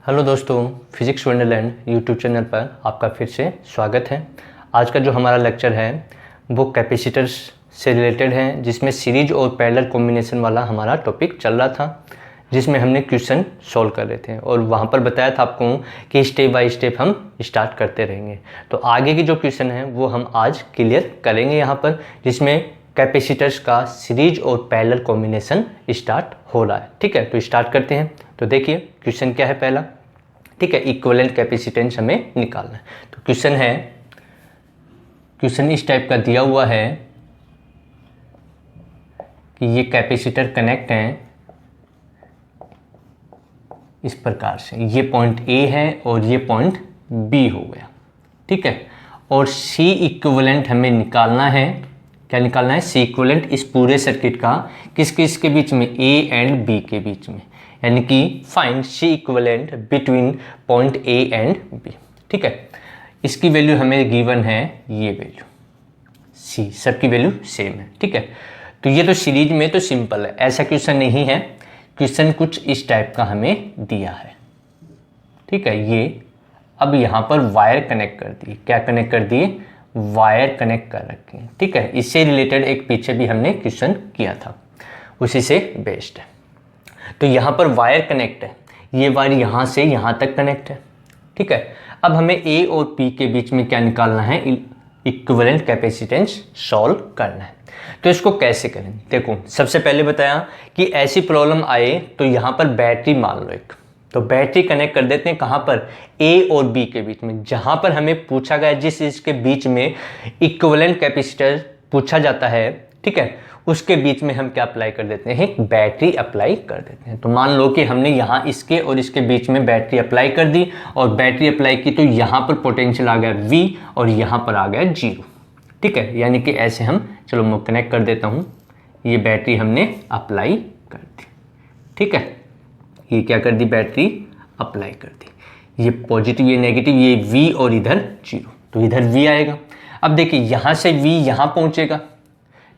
Hello दोस्तों, physics Wonderland YouTube channel पर आपका फिर से स्वागत है। आज का जो हमारा लेक्चर है वो कैपेसिटर्स से रिलेटेड है, जिसमें सीरीज और पैरेलल कॉम्बिनेशन वाला हमारा टॉपिक चल रहा था, जिसमें हमने क्वेश्चन सॉल्व कर रहे थे और वहाँ पर बताया था आपको कि स्टेप बाय स्टेप हम स्टार्ट करते रहेंगे। तो आगे की जो क्वेश्चन है वो हम आज क्लियर करेंगे यहाँ पर, जिसमें कैपेसिटर्स का सीरीज और पैरेलल कॉम्बिनेशन स्टार्ट हो रहा है। ठीक है, तो स्टार्ट करते हैं। तो देखिए क्वेश्चन क्या है पहला। ठीक है, इक्विवेलेंट कैपेसिटेंस हमें निकालना है। तो क्वेश्चन इस टाइप का दिया हुआ है कि ये कैपेसिटर कनेक्ट हैं इस प्रकार से, ये पॉइंट ए है और ये पॉइंट बी हो गया। ठीक है, और सी इक्विवेलेंट हमें निकालना है। क्या निकालना है? सी इक्विवेलेंट इस पूरे सर्किट का किस किस के बीच में, ए एंड बी के बीच में, यानी कि find C equivalent between point A and B. ठीक है, इसकी वैल्यू हमें गिवन है, ये वैल्यू सी, सबकी वैल्यू सेम है। ठीक है, तो ये तो सीरीज में तो सिंपल है, ऐसा क्वेश्चन नहीं है। क्वेश्चन कुछ इस टाइप का हमें दिया है। ठीक है, ये अब यहाँ पर वायर कनेक्ट कर दिए। क्या कनेक्ट कर दिए? वायर कनेक्ट कर रखे हैं। ठीक है, इससे रिलेटेड एक पीछे भी हमने क्वेश्चन किया था, उसी से बेस्ड है। तो यहाँ पर वायर कनेक्ट है, ये वायर यहाँ से यहाँ तक कनेक्ट है। ठीक है, अब हमें ए और पी के बीच में क्या निकालना है? इक्विवेलेंट कैपेसिटेंस सॉल्व करना है। तो इसको कैसे करें? देखो, सबसे पहले बताया कि ऐसी प्रॉब्लम आए तो यहाँ पर बैटरी मान लो एक, तो बैटरी कनेक्ट कर देते हैं। कहाँ पर? ए और बी के बीच में। जहाँ पर हमें पूछा गया जिस इसके बीच में इक्विवेलेंट कैपेसिटर पूछा जाता है, ठीक है, उसके बीच में हम क्या अप्लाई कर देते हैं? बैटरी अप्लाई कर देते हैं। तो मान लो कि हमने यहाँ इसके और इसके बीच में बैटरी अप्लाई कर दी, और बैटरी अप्लाई की तो यहाँ पर पोटेंशियल आ गया V और यहाँ पर आ गया 0। ठीक है, यानी कि ऐसे हम, चलो मैं कनेक्ट कर देता हूँ, ये बैटरी हमने अप्लाई कर दी। ठीक है, ये क्या कर दी? बैटरी अप्लाई कर दी। ये पॉजिटिव, ये नेगेटिव, ये V और इधर 0, तो इधर V आएगा। अब देखिए यहाँ से V यहाँ पहुँचेगा।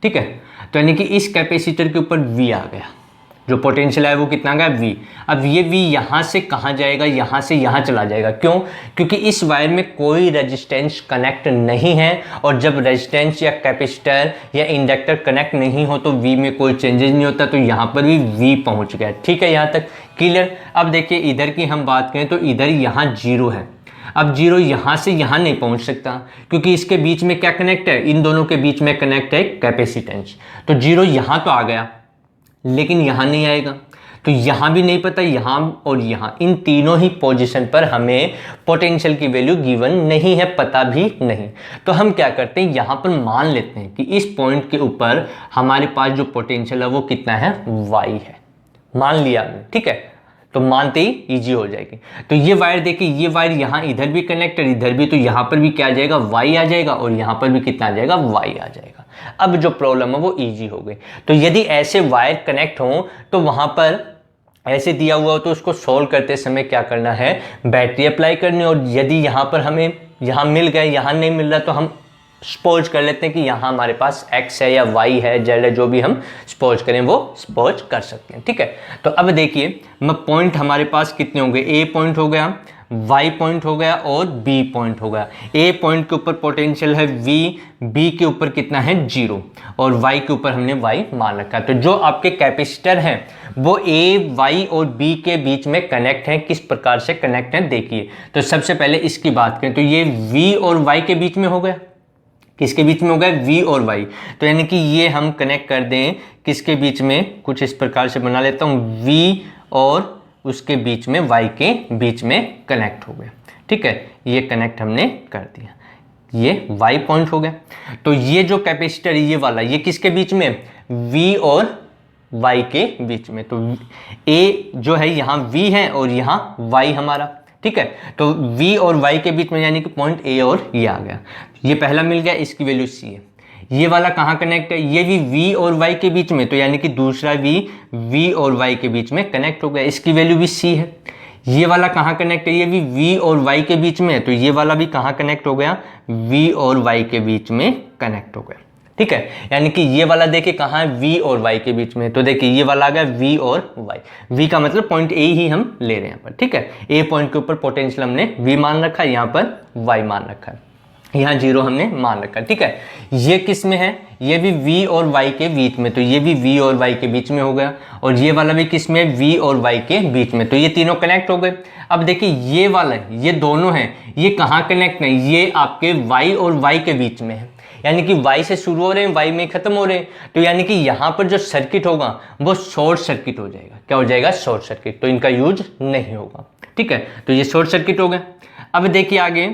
ठीक है, तो यानी कि इस कैपेसिटर के ऊपर V आ गया, जो पोटेंशियल है वो कितना गया? V। अब ये V यहाँ से कहाँ जाएगा? यहाँ से यहाँ चला जाएगा। क्यों? क्योंकि इस वायर में कोई रेजिस्टेंस कनेक्ट नहीं है, और जब रेजिस्टेंस या कैपेसिटर या इंडक्टर कनेक्ट नहीं हो तो V में कोई चेंजेस नहीं होता, तो यहाँ पर भी V पहुँच गया। ठीक है, यहाँ तक क्लियर। अब देखिए इधर की हम बात करें तो इधर यहाँ 0 है। अब 0 यहाँ से यहाँ नहीं पहुँच सकता, क्योंकि इसके बीच में क्या कनेक्ट है? इन दोनों के बीच में कनेक्ट है कैपेसिटेंस। तो 0 यहाँ तो आ गया, लेकिन यहाँ नहीं आएगा। तो यहाँ भी नहीं पता, यहाँ और यहाँ, इन तीनों ही पोजीशन पर हमें पोटेंशियल की वैल्यू गिवन नहीं है, पता भी नहीं। तो हम क्या करते हैं, यहाँ पर मान लेते हैं कि इस पॉइंट के ऊपर हमारे पास जो पोटेंशियल है वो कितना है? Y है। मान लिया हमने। ठीक है, तो मानते ही इजी हो जाएगी। तो ये वायर देखिए, ये वायर यहाँ इधर भी कनेक्टेड, इधर भी, तो यहाँ पर भी क्या आ जाएगा? Y आ जाएगा, और यहाँ पर भी कितना आ जाएगा? Y आ जाएगा। अब जो प्रॉब्लम है वो इजी हो गई। तो यदि ऐसे वायर कनेक्ट हो तो वहाँ पर ऐसे दिया हुआ हो तो उसको सोल्व करते समय क्या करना है? बैटरी अप्लाई करनी। और यदि यहाँ पर हमें यहाँ मिल गए, यहाँ नहीं मिल रहा, तो हम सपोज कर लेते हैं कि यहाँ हमारे पास x है या y है, z है, जो भी हम सपोज करें वो सपोज कर सकते हैं। ठीक है, तो अब देखिए मैं पॉइंट हमारे पास कितने होंगे? a पॉइंट हो गया, y पॉइंट हो गया और b पॉइंट हो गया। a पॉइंट के ऊपर पोटेंशियल है v, b के ऊपर कितना है? 0, और y के ऊपर हमने y मान रखा है। तो जो आपके कैपेसिटर हैं वो a, y और b के बीच में कनेक्ट हैं। किस प्रकार से कनेक्ट हैं देखिए। तो सबसे पहले इसकी बात करें तो ये v और y के बीच में हो गया। किसके बीच में हो गया? V और Y। तो यानी कि ये हम कनेक्ट कर दें किसके बीच में? कुछ इस प्रकार से बना लेता हूँ, V और उसके बीच में, Y के बीच में कनेक्ट हो गया। ठीक है, ये कनेक्ट हमने कर दिया, ये Y पॉइंट हो गया। तो ये जो कैपेसिटर ये वाला, ये किसके बीच में? V और Y के बीच में। तो A जो है यहाँ V है और यहाँ Y हमारा। ठीक है, तो V और Y के बीच में, यानी कि पॉइंट A और ये आ गया। ये पहला मिल गया, इसकी वैल्यू C है। ये वाला कहाँ कनेक्ट है? ये भी V और Y के बीच में, तो यानी कि दूसरा V और Y के बीच में कनेक्ट हो गया, इसकी वैल्यू भी C है। ये वाला कहाँ कनेक्ट है? ये भी V और Y के बीच में है, तो ये वाला भी कहाँ कनेक्ट हो गया? V और Y के बीच में कनेक्ट हो गया। ठीक है, यानी कि ये वाला देखिए कहाँ है, v और y के बीच में, तो देखिए ये वाला आ गया v और y, v का मतलब पॉइंट a ही हम ले रहे हैं यहाँ पर, ठीक है। a पॉइंट के ऊपर पोटेंशियल हमने v मान रखा है, यहाँ पर y मान रखा है, यहाँ 0 हमने मान रखा है, ठीक है। ये किस में है, ये भी v और y के बीच में, तो ये भी v और y के बीच में हो गया, और ये वाला भी किस में, v और y के बीच में, तो ये तीनों कनेक्ट हो गए। अब देखिए ये वाला, ये दोनों हैं, ये कहाँ कनेक्ट है, ये आपके y और y के बीच में है, यानी कि y से शुरू हो रहे हैं, y में खत्म हो रहे हैं, तो यानी कि यहाँ पर जो सर्किट होगा वो शॉर्ट सर्किट हो जाएगा। क्या हो जाएगा, शॉर्ट सर्किट, तो इनका यूज नहीं होगा, ठीक है। तो ये शॉर्ट सर्किट हो गया। अब देखिए आगे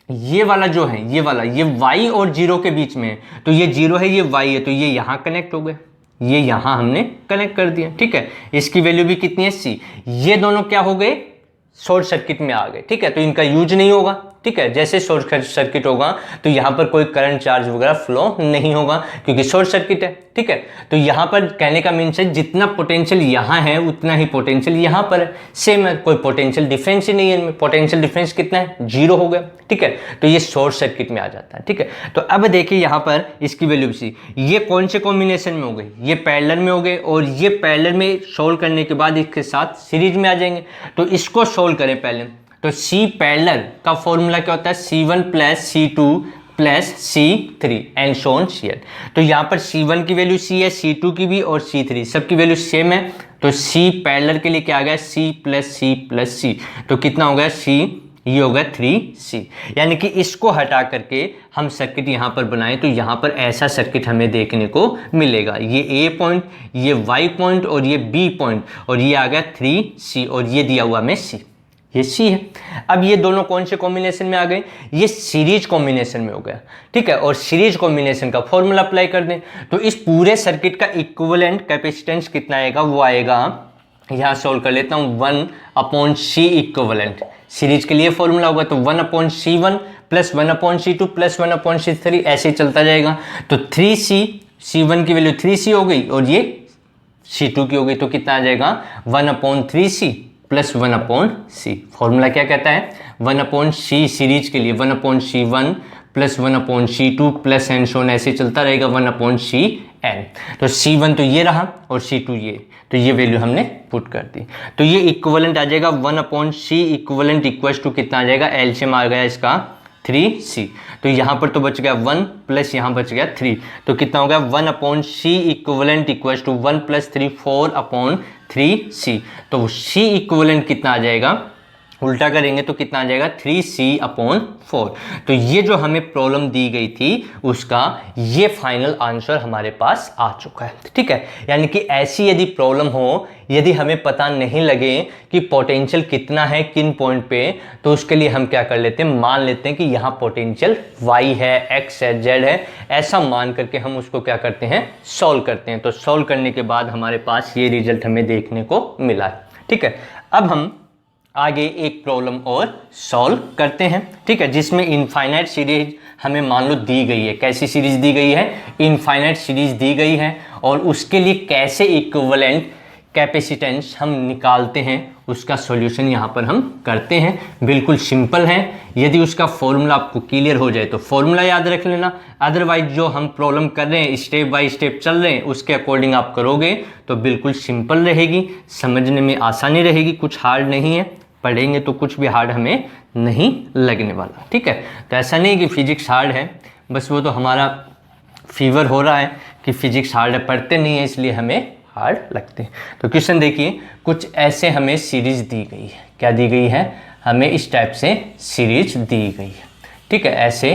ये वाला जो है, ये वाला, ये y और 0 के बीच में है, तो ये 0 है, ये y है, तो ये यहाँ कनेक्ट हो गए, ये यहाँ हमने कनेक्ट कर दिया, ठीक है। इसकी वैल्यू भी कितनी है, c, ये दोनों क्या हो गए, शॉर्ट सर्किट में आ गए, ठीक है। तो इनका यूज नहीं होगा, ठीक है। जैसे शॉर्ट सर्किट होगा तो यहाँ पर कोई करंट चार्ज वगैरह फ्लो नहीं होगा क्योंकि शॉर्ट सर्किट है, ठीक है। तो यहाँ पर कहने का मीन्स है जितना पोटेंशियल यहाँ है उतना ही पोटेंशियल यहाँ पर है, सेम है, कोई पोटेंशियल डिफरेंस ही नहीं है इनमें। पोटेंशियल डिफरेंस कितना है, 0 हो गया, ठीक है। तो ये शॉर्ट सर्किट में आ जाता है, ठीक है। तो अब देखिए यहाँ पर इसकी वैल्यू सी, ये कौन से कॉम्बिनेशन में हो गए, ये पैरेलल में हो गए, और ये पैरेलल में सोल्व करने के बाद इसके साथ सीरीज में आ जाएंगे। तो इसको सोल्व करें पहले, तो C पैरेलल का फॉर्मूला क्या होता है, C1 plus C2 plus C3 and so on Cn। तो यहाँ पर C1 की वैल्यू C है, C2 की भी और C3 सबकी वैल्यू सेम है, तो C पैरेलल के लिए क्या आ गया, C प्लस C, तो कितना हो गया C, ये हो गया 3C। यानी कि इसको हटा करके हम सर्किट यहाँ पर बनाएं तो यहाँ पर ऐसा सर्किट हमें देखने को मिलेगा, ये A पॉइंट, ये Y पॉइंट और ये B पॉइंट, और ये आ गया 3C, और ये दिया हुआ हमें C, ये C है। अब ये दोनों कौन से कॉम्बिनेशन में आ गए, ये सीरीज कॉम्बिनेशन में हो गया, ठीक है। और सीरीज कॉम्बिनेशन का फॉर्मूला अप्लाई कर दें तो इस पूरे सर्किट का इक्विवेलेंट कैपेसिटेंस कितना आएगा, वो आएगा, यहाँ सोल्व कर लेता हूँ, 1/C इक्विवेलेंट। सीरीज के लिए फॉर्मूला होगा तो 1/C1 plus 1/C2 plus 1/C3 ऐसे ही चलता जाएगा। तो 3C, C1 की वैल्यू 3C हो गई और ये C2 की हो गई, तो कितना आ जाएगा, 1/3C प्लस 1/C। फॉर्मूला क्या कहता है, 1/C सीरीज के लिए 1/C1 plus 1/C2 plus and so on, ऐसे चलता रहेगा 1/Cn। तो C1 तो ये रहा और C2 ये, तो ये वैल्यू हमने पुट कर दी, तो ये इक्विवेलेंट आ जाएगा 1/C इक्विवेलेंट इक्वल्स टू कितना आ जाएगा, एलसीएम आ गया इसका 3C। तो यहाँ पर तो बच गया 1 प्लस यहाँ बच गया 3, तो कितना हो गया 1/C equivalent equals to 1 plus 3 4/3C। तो C इक्विवेलेंट कितना आ जाएगा, उल्टा करेंगे तो कितना आ जाएगा 3C/4। तो ये जो हमें प्रॉब्लम दी गई थी उसका ये फाइनल आंसर हमारे पास आ चुका है, ठीक है। यानी कि ऐसी यदि प्रॉब्लम हो, यदि हमें पता नहीं लगे कि पोटेंशियल कितना है किन पॉइंट पे, तो उसके लिए हम क्या कर लेते हैं, मान लेते हैं कि यहाँ पोटेंशियल y है, x है, z है, ऐसा मान करके हम उसको क्या करते हैं, सॉल्व करते हैं। तो सॉल्व करने के बाद हमारे पास ये रिजल्ट हमें देखने को मिला है, ठीक है। अब हम आगे एक प्रॉब्लम और सॉल्व करते हैं, ठीक है, जिसमें इनफाइनाइट सीरीज हमें मान लो दी गई है। कैसी सीरीज दी गई है, इनफाइनाइट सीरीज दी गई है, और उसके लिए कैसे इक्विवेलेंट कैपेसिटेंस हम निकालते हैं उसका सॉल्यूशन यहाँ पर हम करते हैं। बिल्कुल सिंपल है, यदि उसका फॉर्मूला आपको क्लियर हो जाए तो फॉर्मूला याद रख लेना, अदरवाइज जो हम प्रॉब्लम कर रहे हैं स्टेप बाय स्टेप चल रहे हैं उसके अकॉर्डिंग आप करोगे तो बिल्कुल सिंपल रहेगी, समझने में आसानी रहेगी, कुछ हार्ड नहीं है, पढ़ेंगे तो कुछ भी हार्ड हमें नहीं लगने वाला, ठीक है। तो ऐसा नहीं कि फिजिक्स हार्ड है, बस वो तो हमारा फीवर हो रहा है कि फिजिक्स हार्ड है, पढ़ते नहीं है इसलिए हमें हार्ड लगते हैं। तो क्वेश्चन देखिए, कुछ ऐसे हमें सीरीज दी गई है, क्या दी गई है, हमें इस टाइप से सीरीज दी गई है, ठीक है। ऐसे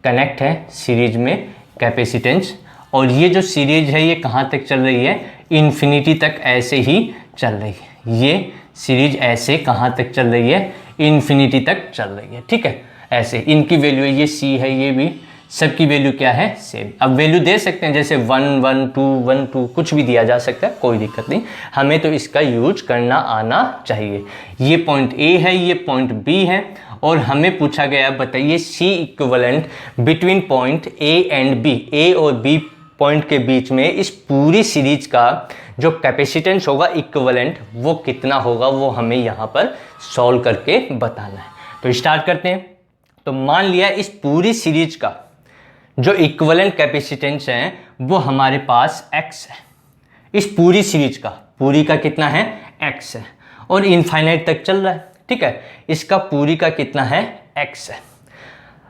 कनेक्ट है सीरीज में कैपेसिटेंस, और ये जो सीरीज है ये कहाँ तक चल रही है, इन्फिनिटी तक ऐसे ही चल रही है। ये सीरीज ऐसे कहाँ तक चल रही है, इन्फिनिटी तक चल रही है, ठीक है। ऐसे इनकी वैल्यू है, ये C है, ये भी, सबकी वैल्यू क्या है, सेम। अब वैल्यू दे सकते हैं जैसे 1 1 2 1 2 कुछ भी दिया जा सकता है, कोई दिक्कत नहीं, हमें तो इसका यूज करना आना चाहिए। ये पॉइंट A है, ये पॉइंट B है, और हमें पूछा गया बताइए C equivalent between point A and B, A और B पॉइंट के बीच में इस पूरी सीरीज का जो कैपेसिटेंस होगा इक्विवेलेंट वो कितना होगा, वो हमें यहाँ पर सॉल्व करके बताना है। तो स्टार्ट करते हैं। तो मान लिया इस पूरी सीरीज का जो इक्विवेलेंट कैपेसिटेंस है वो हमारे पास x है, इस पूरी सीरीज का, पूरी का कितना है x है, और इनफाइनाइट तक चल रहा है, ठीक है। इसका पूरी का कितना है x है।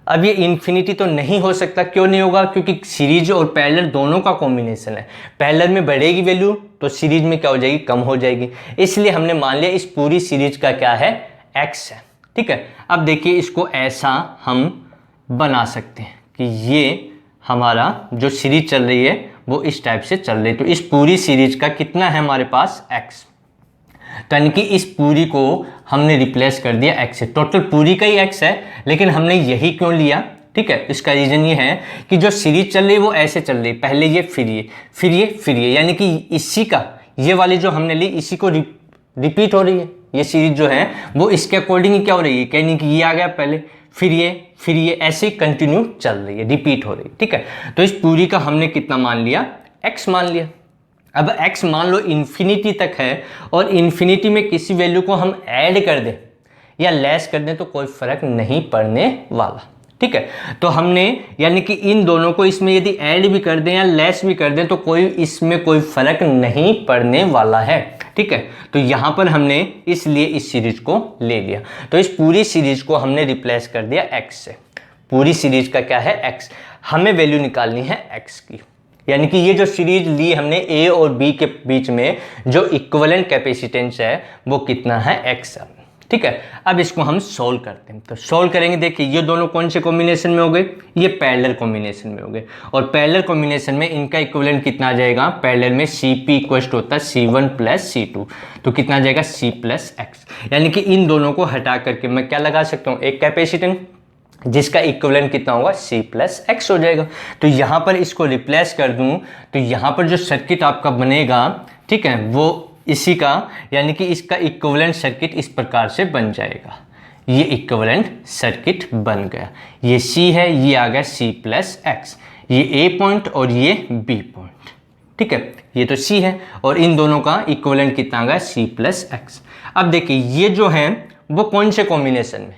अब ये इन्फिनिटी तो नहीं हो सकता, क्यों नहीं होगा, क्योंकि सीरीज और पैरेलल दोनों का कॉम्बिनेशन है। पैरेलल में बढ़ेगी वैल्यू तो सीरीज में क्या हो जाएगी, कम हो जाएगी, इसलिए हमने मान लिया इस पूरी सीरीज का क्या है x है, ठीक है। अब देखिए इसको ऐसा हम बना सकते हैं कि ये हमारा जो सीरीज चल रही है वो इस टाइप से चल रही है, तो इस पूरी सीरीज का कितना है हमारे पास x, तो यानी कि इस पूरी को हमने रिप्लेस कर दिया x से। टोटल पूरी का ही x है, लेकिन हमने यही क्यों लिया, ठीक है। इसका रीजन ये है कि जो सीरीज चल रही है वो ऐसे चल रही है, पहले ये फिर ये फिर ये फिर ये, यानी कि इसी का ये वाली जो हमने ली इसी को रिपीट हो रही है। ये सीरीज जो है वो इसके अकॉर्डिंग ही क्या हो रही है, यानी कि ये आ गया पहले, फिर ये ऐसे ही कंटिन्यू चल रही है, रिपीट हो रही है, ठीक है। तो इस पूरी का हमने कितना मान लिया, x मान लिया। अब x मान लो इन्फिनिटी तक है, और इन्फिनिटी में किसी वैल्यू को हम ऐड कर दें या लेस कर दें तो कोई फर्क नहीं पड़ने वाला, ठीक है। तो हमने यानी कि इन दोनों को इसमें यदि ऐड भी कर दें या लेस भी कर दें तो इसमें कोई फर्क नहीं पड़ने वाला है, ठीक है। तो यहाँ पर हमने इसलिए इस सीरीज को ले लिया, तो इस पूरी सीरीज को हमने रिप्लेस कर दिया x से। पूरी सीरीज का क्या है x, हमें वैल्यू निकालनी है x की, यानी कि ये जो सीरीज ली हमने a और b के बीच में जो इक्विवेलेंट कैपेसिटेंस है वो कितना है x है, ठीक है। अब इसको हम सोल्व करते हैं, तो सोल्व करेंगे। देखिए ये दोनों कौन से कॉम्बिनेशन में हो गए, ये पैरेलल कॉम्बिनेशन में हो गए, और पैरेलल कॉम्बिनेशन में इनका इक्विवेलेंट कितना आ जाएगा, पैरेलल में Cp इक्वल टू होता है C1 प्लस C2, तो कितना आ जाएगा C प्लस x, यानी कि इन दोनों को हटा करके मैं क्या लगा सकता हूँ, एक कैपेसिटेंस जिसका इक्विवेलेंट कितना होगा C प्लस x हो जाएगा। तो यहाँ पर इसको रिप्लेस कर दूँ तो यहाँ पर जो सर्किट आपका बनेगा, ठीक है, वो इसी का, यानी कि इसका इक्विवेलेंट सर्किट इस प्रकार से बन जाएगा। ये इक्विवेलेंट सर्किट बन गया, ये C है, ये आ गया C प्लस x, ये A पॉइंट और ये B पॉइंट, ठीक है। ये तो C है और इन दोनों का इक्विवेलेंट कितना आ गया C प्लस x। अब देखिए ये जो है वो कौन से कॉम्बिनेशन में,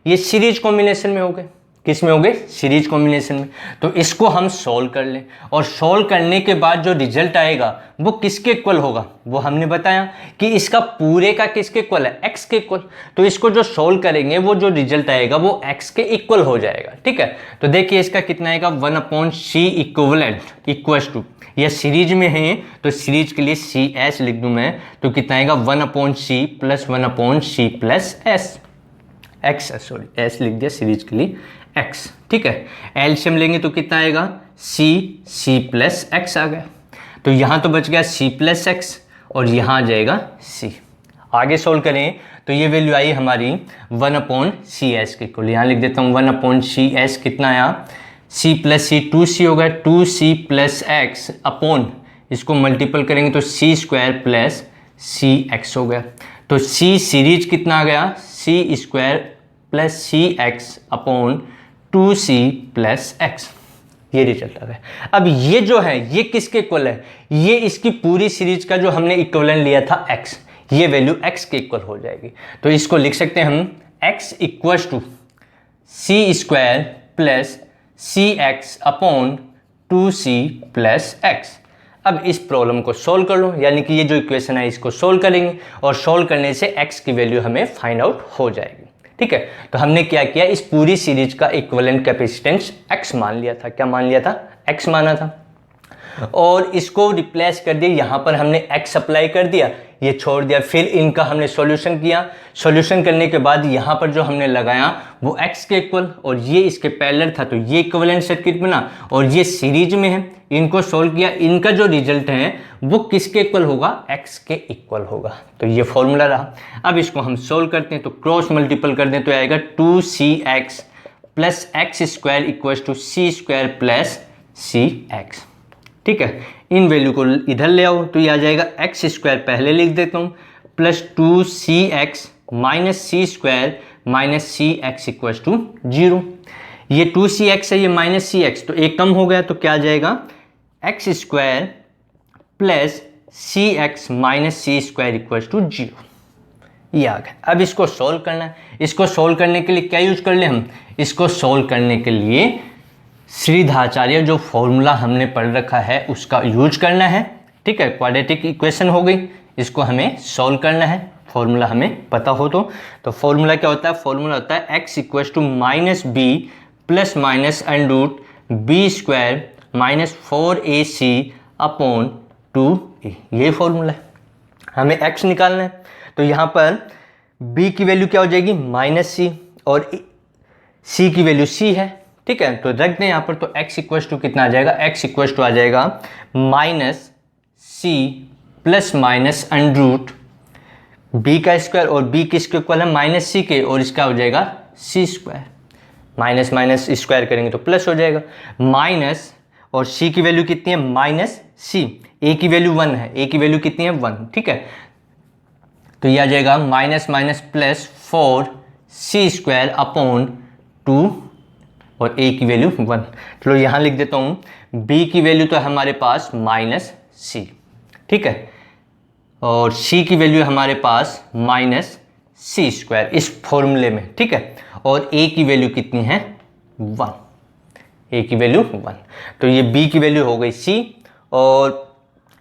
ये सीरीज कॉम्बिनेशन में हो गए, किस में हो गए, सीरीज कॉम्बिनेशन में। तो इसको हम सोल्व कर लें, और सोल्व करने के बाद जो रिजल्ट आएगा वो किसके इक्वल होगा, वो हमने बताया कि इसका पूरे का किसके इक्वल है, x के इक्वल। तो इसको जो सोल्व करेंगे वो जो रिजल्ट आएगा वो x के इक्वल हो जाएगा, ठीक है। तो देखिए इसका कितना आएगा, 1/c इक्विवेलेंट इक्वल टू, यह सीरीज में है तो सीरीज के लिए CS लिख दूं मैं, तो कितना आएगा 1/c plus 1/c plus x, sorry s लिख दिया सीरीज के लिए x, ठीक है। एलसीएम लेंगे तो कितना आएगा, c प्लस x आ गया, तो यहाँ तो बच गया c प्लस x और यहाँ आ जाएगा c। आगे सोल्व करें तो ये वैल्यू आई हमारी 1/cs के इक्वल, यहाँ लिख देता हूँ 1/cs कितना आया, c प्लस c 2c हो गया, 2c प्लस x अपॉन, इसको मल्टीपल करेंगे तो c स्क्वायर प्लस cx हो गया। तो c सीरीज कितना आ गया, c square plus cx upon 2c plus x, ये रिजल्ट आ गया। अब ये जो है ये किसके इक्वल है, ये इसकी पूरी सीरीज का जो हमने इक्विवेलेंट लिया था x, ये वैल्यू x के इक्वल हो जाएगी। तो इसको लिख सकते हैं हम x equal to c square plus cx upon 2c plus x। अब इस प्रॉब्लम को सोल्व कर लो, यानी कि ये जो इक्वेशन है इसको सोल्व करेंगे और सोल्व करने से x की वैल्यू हमें फाइंड आउट हो जाएगी, ठीक है। तो हमने क्या किया, इस पूरी सीरीज का इक्विवेलेंट कैपेसिटेंस x मान लिया था, क्या मान लिया था, x माना था, और इसको रिप्लेस कर दिया, यहाँ पर हमने x अप्लाई कर दिया, ये छोड़ दिया, फिर इनका हमने सॉल्यूशन किया। सॉल्यूशन करने के बाद यहाँ पर जो हमने लगाया वो x के इक्वल, और ये इसके पैरेलल था तो ये इक्विवेलेंट सर्किट बना, और ये सीरीज में है, इनको सोल्व किया, इनका जो रिजल्ट है वो किसके इक्वल होगा, x के इक्वल होगा। तो ये फॉर्मूला रहा। अब इसको हम सोल्व करते हैं तो क्रॉस मल्टीपल कर दें तो आएगा 2cx plus X square equal to c square plus cx, ठीक है। इन वैल्यू को इधर ले आओ तो ये आ जाएगा एक्स स्क्वायर, पहले लिख देता हूँ, plus 2cx minus c square minus cx equal to 0। ये 2cx है, ये माइनस cx, तो एक कम हो गया तो क्या आ जाएगा, X square plus cx minus c square equal to 0, ये आ गया। अब इसको सोल्व करना है। इसको सोल्व करने के लिए क्या यूज कर ले हम, इसको सोल्व करने के लिए श्रीधाचार्य जो फॉर्मूला हमने पढ़ रखा है उसका यूज करना है। ठीक है, क्वाड्रेटिक इक्वेशन हो गई, इसको हमें सॉल्व करना है, फॉर्मूला हमें पता हो तो फॉर्मूला क्या होता है, फॉर्मूला होता है x equal to minus B plus minus under root B square minus 4ac upon 2a, ये फॉर्मूला है। हमें x निकालना है, तो यहाँ पर b की वैल्यू क्या हो जाएगी माइनस सी और c की वैल्यू c है। ठीक है, तो रख दें यहाँ पर, तो x इक्वल टू कितना आ जाएगा, x इक्वल टू आ जाएगा minus C plus minus under root B का स्क्वायर, और b किसके इक्वल है माइनस सी के, और इसका हो जाएगा C square, minus minus square करेंगे तो प्लस हो जाएगा, माइनस और c की वैल्यू कितनी है माइनस सी, a की वैल्यू 1 है, a की वैल्यू कितनी है 1। ठीक है, तो यह आ जाएगा minus minus plus 4c square upon 2 और a की वैल्यू 1। चलो यहाँ लिख देता हूँ, b की वैल्यू तो हमारे पास माइनस सी, ठीक है, और c की वैल्यू हमारे पास माइनस सी स्क्वायर इस फॉर्मूले में। ठीक है, और a की वैल्यू कितनी है 1, a की वैल्यू 1, तो ये b की वैल्यू हो गई c और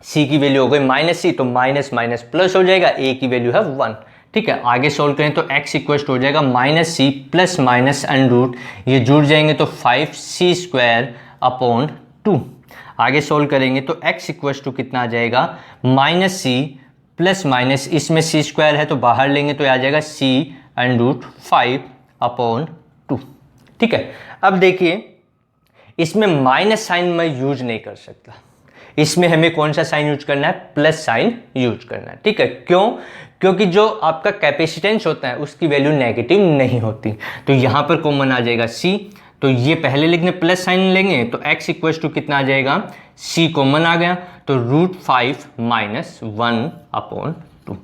c की वैल्यू हो गई माइनस सी, तो माइनस माइनस प्लस हो जाएगा, a की वैल्यू है 1। ठीक है, आगे सोल्व करें तो x इक्वल हो जाएगा minus C plus minus under root, ये जुड़ जाएंगे तो 5c स्क्वायर अपॉन 2। आगे सोल्व करेंगे तो x इक्वल टू कितना आ जाएगा माइनस सी प्लस माइनस, इसमें c स्क्वायर है तो बाहर लेंगे तो आ जाएगा c अंडर रूट 5 अपॉन 2। ठीक है, अब देखिए इसमें माइनस साइन मैं यूज नहीं कर सकता, इसमें हमें कौन सा साइन यूज करना है, प्लस साइन यूज करना है। ठीक है, क्यों, क्योंकि जो आपका कैपेसिटेंस होता है उसकी वैल्यू नेगेटिव नहीं होती, तो यहाँ पर कॉमन आ जाएगा c, तो ये पहले लिखने प्लस साइन लेंगे तो x इक्वल टू कितना आ जाएगा, c कॉमन आ गया तो रूट 5 माइनस 1 अपॉन 2,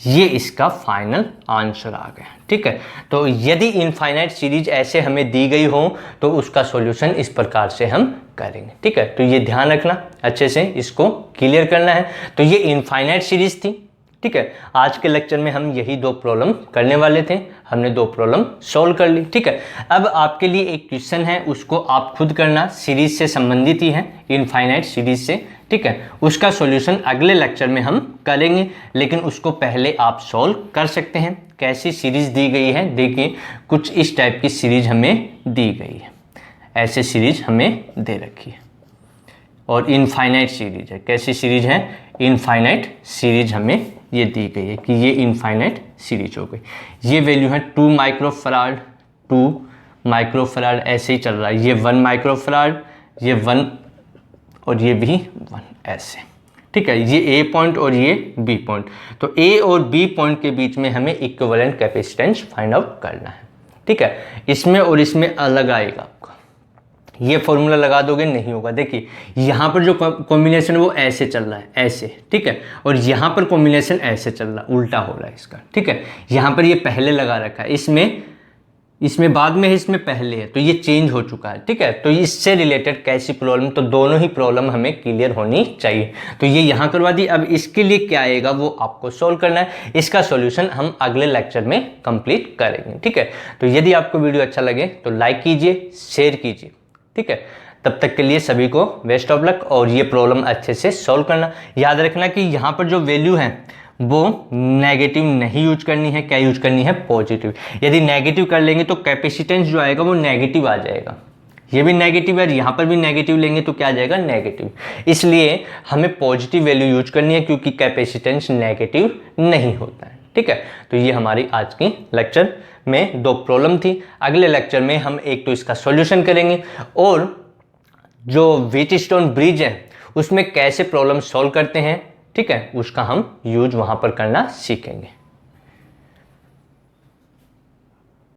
ये इसका फाइनल आंसर आ गया। ठीक है, तो यदि इनफाइनाइट सीरीज ऐसे हमें दी गई हो तो उसका सॉल्यूशन इस प्रकार से हम करेंगे। ठीक है, तो ये ध्यान रखना, अच्छे से इसको क्लियर करना है। तो ये इनफाइनाइट सीरीज थी। ठीक है, आज के लेक्चर में हम यही 2 प्रॉब्लम करने वाले थे, हमने 2 प्रॉब्लम सॉल्व कर ली। ठीक है, अब आपके लिए एक क्वेश्चन है, उसको आप खुद करना, सीरीज से संबंधित ही है, इनफाइनाइट सीरीज से। ठीक है, उसका सॉल्यूशन अगले लेक्चर में हम करेंगे, लेकिन उसको पहले आप सॉल्व कर सकते हैं। कैसी सीरीज दी गई है, देखिए कुछ इस टाइप की सीरीज हमें दी गई है, ऐसे सीरीज हमें दे रखी है, और इनफाइनाइट सीरीज है। कैसी सीरीज है, इनफाइनाइट सीरीज हमें ये दी गई है कि ये इनफाइनाइट सीरीज हो गई। ये वैल्यू है 2 माइक्रोफराड, 2 माइक्रोफराड ऐसे ही चल रहा है, ये 1 माइक्रोफराड, ये 1 और ये भी 1 ऐसे। ठीक है, ये ए पॉइंट और ये बी पॉइंट, तो ए और बी पॉइंट के बीच में हमें इक्विवेलेंट कैपेसिटेंस फाइंड आउट करना है। ठीक है, इसमें और इसमें अलग आएगा, आपका ये फॉर्मूला लगा दोगे नहीं होगा। देखिए यहाँ पर जो कॉम्बिनेशन है वो ऐसे चल रहा है, ऐसे। ठीक है, और यहाँ पर कॉम्बिनेशन ऐसे चल रहा है, उल्टा हो रहा है इसका। ठीक है, यहाँ पर ये पहले लगा रखा है, इसमें बाद में है, इसमें पहले है, तो ये चेंज हो चुका है। ठीक है, तो इससे रिलेटेड कैसी प्रॉब्लम, तो दोनों ही प्रॉब्लम हमें क्लियर होनी चाहिए। तो ये यहाँ करवा दी, अब इसके लिए क्या आएगा वो आपको सॉल्व करना है। इसका सॉल्यूशन हम अगले लेक्चर में कंप्लीट करेंगे। ठीक है, तो यदि आपको वीडियो अच्छा लगे तो लाइक कीजिए, शेयर कीजिए। ठीक है, तब तक के लिए सभी को बेस्ट ऑफ लक, और ये प्रॉब्लम अच्छे से सॉल्व करना। याद रखना कि यहाँ पर जो वैल्यू है वो नेगेटिव नहीं यूज करनी है, क्या यूज करनी है, पॉजिटिव। यदि नेगेटिव कर लेंगे तो कैपेसिटेंस जो आएगा वो नेगेटिव आ जाएगा, ये भी नेगेटिव है, यहाँ पर भी नेगेटिव लेंगे तो क्या आ जाएगा, नेगेटिव। इसलिए हमें पॉजिटिव वैल्यू यूज करनी है, क्योंकि कैपेसिटेंस नेगेटिव नहीं होता है। ठीक है, तो ये हमारी आज की लेक्चर में 2 प्रॉब्लम थी। अगले लेक्चर में हम एक तो इसका सॉल्यूशन करेंगे, और जो व्हीटस्टोन ब्रिज है उसमें कैसे प्रॉब्लम सॉल्व करते हैं, ठीक है, उसका हम यूज वहाँ पर करना सीखेंगे।